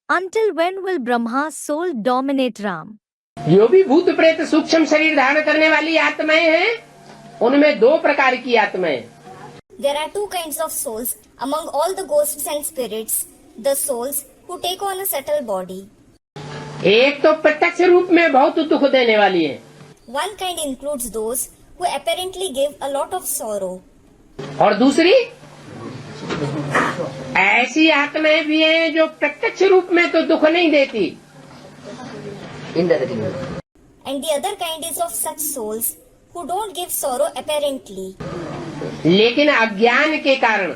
Until when will Brahma's soul dominate Ram? जो भी भूत प्रेत सूक्ष्म शरीर धारण करने वाली आत्माएं हैं, उनमें दो प्रकार की आत्माएं। There are two kinds of souls among all the ghosts and spirits, the souls who take on a subtle body. एक तो प्रत्यक्ष रूप में बहुत दुख देने वाली है। One kind includes those who apparently give a lot of sorrow. और दूसरी ऐसी आत्माएं भी हैं जो प्रत्यक्ष रूप में तो दुख नहीं देती, And the other kind is of such souls who don't give sorrow apparently, लेकिन अज्ञान के कारण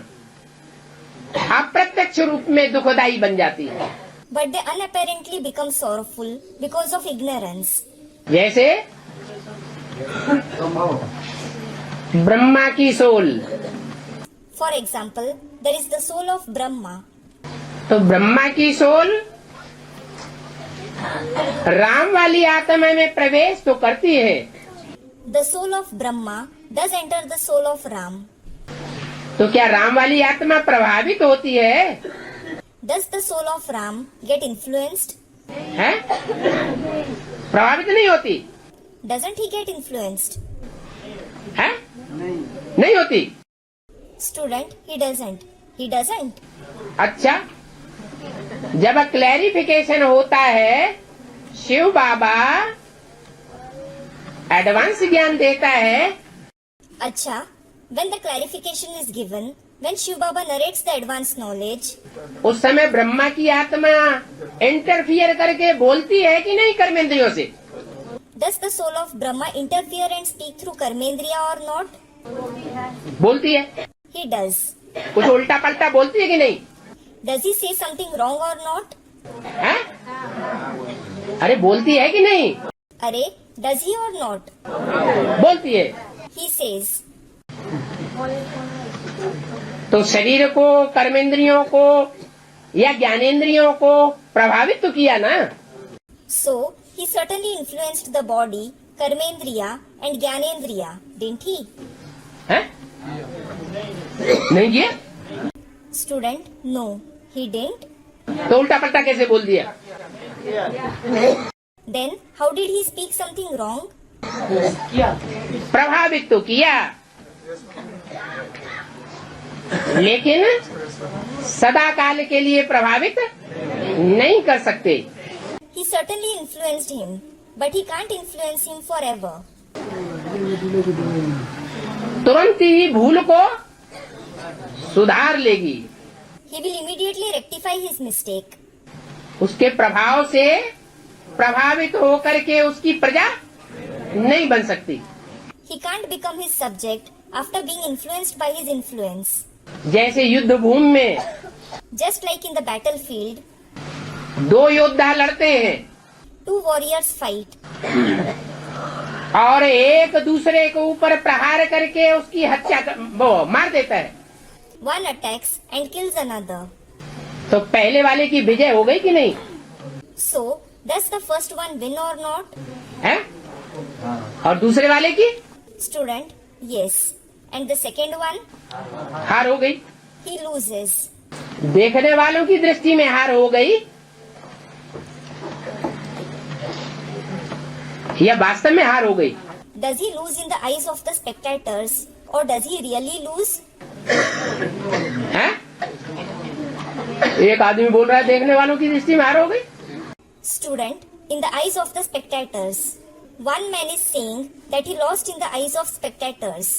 अप्रत्यक्ष रूप में दुखदायी बन जाती है। but they unapparently become sorrowful because of ignorance. जैसे ब्रह्मा की soul, For example, there is the soul of Brahma. तो ब्रह्मा की सोल राम वाली आत्मा में प्रवेश तो करती है, The soul of Brahma does enter the soul of Ram. तो क्या राम वाली आत्मा प्रभावित होती है? Does the soul of Ram get influenced? हैं? प्रभावित नहीं होती Doesn't he get influenced? है? नहीं होती। Student, he doesn't. He doesn't. अच्छा, जब क्लैरिफिकेशन होता है, शिव बाबा एडवांस ज्ञान देता है। Acha, when the clarification is given, when Shiv Baba narrates the advanced knowledge, उस समय ब्रह्मा की आत्मा इंटरफियर करके बोलती है कि नहीं कर्मेंद्रियों से? does the soul of Brahma interfere and speak through Karmendriya or not? बोलती है। He does. कुछ उल्टा पलटा बोलती है कि नहीं? Does he say something wrong or not? है? अरे बोलती है कि नहीं? Arey, does he or not? बोलती है। He says. तो शरीर को, कर्मेंद्रियों को या ज्ञानेंद्रियों को प्रभावित तो किया ना? So, he certainly influenced the body, Karmendriya and Gyanendriya, didn't he? है? नहीं किया? Student, no, he didn't. तो उल्टा पलटा कैसे बोल दिया? Then, how did he speak something wrong? प्रभावित तो किया, लेकिन सदा काल के लिए प्रभावित नहीं कर सकते। He certainly influenced him, but he can't influence him forever. तुरंत ही भूल को सुधार लेगी। He will immediately rectify his mistake. उसके प्रभाव से प्रभावित होकर के उसकी प्रजा नहीं बन सकती। He can't become his subject after being influenced by his influence. जैसे युद्ध भूमि में Just like in the battlefield, दो योद्धा लड़ते हैं two warriors fight. और एक दूसरे के ऊपर प्रहार करके उसकी हत्या वो मार देता है, One attacks and kills another. तो पहले वाले की विजय हो गई कि नहीं? So, does the first one win or not? है? और दूसरे वाले की Student, yes. And the second one? हार हो गई। He loses. देखने वालों की दृष्टि में हार हो गई या वास्तव में हार हो गई? Does he lose in the eyes of the spectators or does he really lose? है? एक आदमी बोल रहा है देखने वालों की दृष्टि में हार हो गई। Student, in the eyes of the spectators. One man is saying that he lost in the eyes of spectators.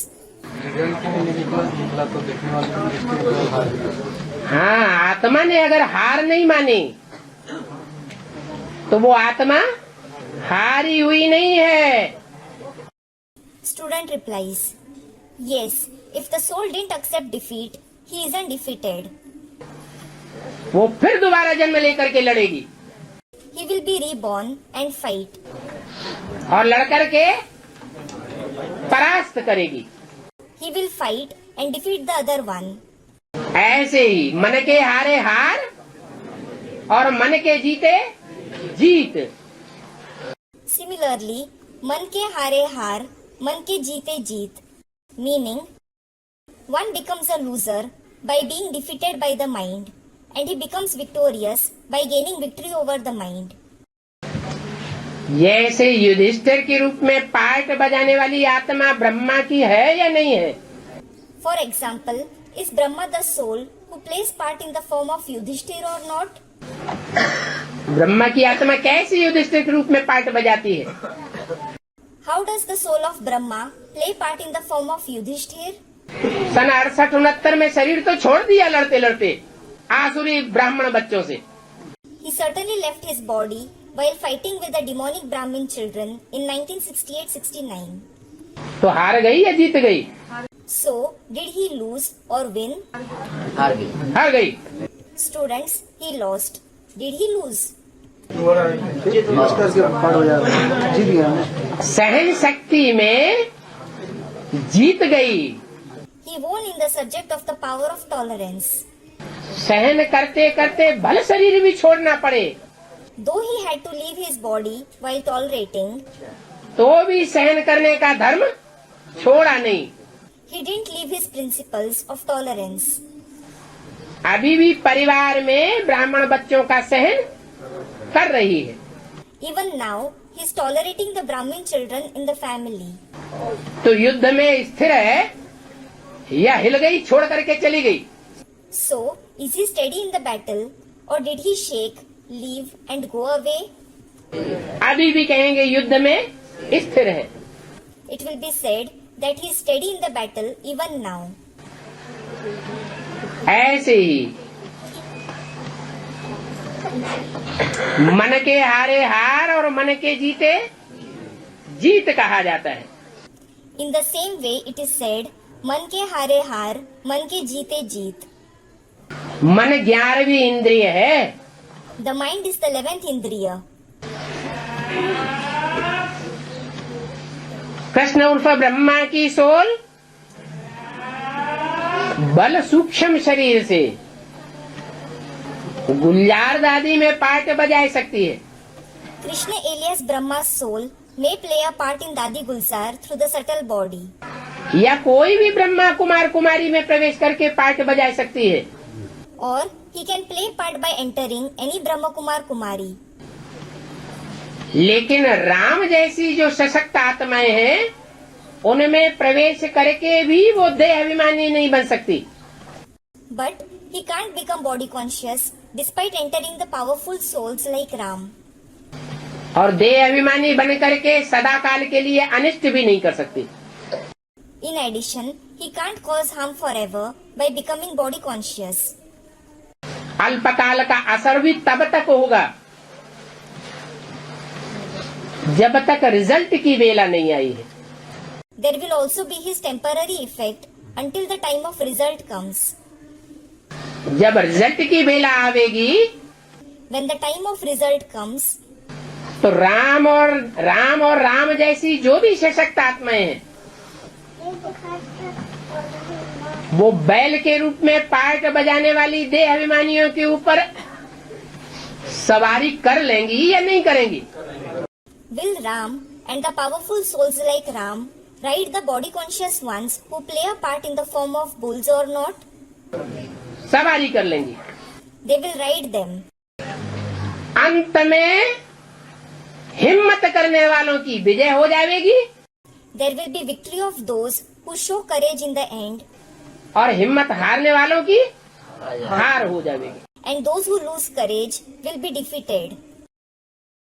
हाँ, आत्मा ने अगर हार नहीं मानी तो वो आत्मा हारी हुई नहीं है। Student replies, yes, if the soul didn't accept defeat, he isn't defeated. वो फिर दोबारा जन्म लेकर के लड़ेगी He will be reborn and fight. और लड़कर के परास्त करेगी। He will fight and defeat the other one. ऐसे ही मन के हारे हार और मन के जीते जीत। Similarly, मन के हारे हार, मन के जीते जीत. Meaning, one becomes a loser by being defeated by the mind and he becomes victorious by gaining victory over the mind. जैसे युधिष्ठिर के रूप में पार्ट बजाने वाली आत्मा ब्रह्मा की है या नहीं है? For example, is Brahma the soul who plays part in the form of Yudhishthir or not? Brahma की आत्मा कैसे युधिष्ठिर के रूप में पार्ट बजाती है? How does the soul of Brahma play part in the form of Yudhishthir? सन 68-69 में शरीर तो छोड़ दिया लड़ते लड़ते आसुरी ब्राह्मण बच्चों से। He certainly left his body while fighting with the demonic Brahmin children in 1968-69. तो हार गई या जीत गई? So, did he lose or win? हार गई। Students, he lost. Did he lose? सहन शक्ति में जीत गई। He won in the subject of the power of tolerance. सहन करते करते भले शरीर भी छोड़ना पड़े Though he had to leave his body while tolerating, तो भी सहन करने का धर्म छोड़ा नहीं। he didn't leave his principles of tolerance. अभी भी परिवार में ब्राह्मण बच्चों का सहन कर रही है। Even now, he is tolerating the Brahmin children in the family. तो युद्ध में स्थिर है या हिल गई, छोड़ करके चली गई? So, is he steady in the battle or did he shake, leave and go away? अभी भी कहेंगे युद्ध में स्थिर है। It will be said that he is steady in the battle even now. ऐसे ही मन के हारे हार और मन के जीते जीत कहा जाता है। In the same way, it is said, मन के हारे हार, मन के जीते जीत. मन 11वीं इंद्रिय है। The mind is the 11th indriya. Krishna उर्फ ब्रह्मा की सोल बल सूक्ष्म शरीर से गुलजार दादी में पार्ट बजा सकती है। Krishna alias Brahma's soul may play a part in Dadi Gulzar through the subtle body. या कोई भी ब्रह्मा कुमार कुमारी में प्रवेश करके पार्ट बजा सकती है। Or he can play part by entering any Brahma Kumar Kumari. लेकिन राम जैसी जो सशक्त आत्माएं हैं उनमें प्रवेश करके भी वो देह अभिमानी नहीं बन सकती। But he can't become body conscious despite entering the powerful souls like Ram. और देह अभिमानी बन करके सदा काल के लिए अनिष्ट भी नहीं कर सकती। In addition, he can't cause harm forever by becoming body conscious. अल्पकाल का असर भी तब तक होगा जब तक रिजल्ट की वेला नहीं आई है। There will also be his temporary effect until the time of result comes. जब रिजल्ट की वेला आवेगी When the time of result comes, तो राम और राम जैसी जो भी सशक्त आत्माएं हैं वो बैल के रूप में पार्ट बजाने वाली देह अभिमानियों के ऊपर सवारी कर लेंगी या नहीं करेंगी? will Ram and the powerful souls like Ram ride the body conscious ones who play a part in the form of bulls or not? सवारी कर लेंगी। They will ride them. अंत में हिम्मत करने वालों की विजय हो जाएगी There will be victory of those who show courage in the end, और हिम्मत हारने वालों की हार हो जाएगी। and those who lose courage will be defeated.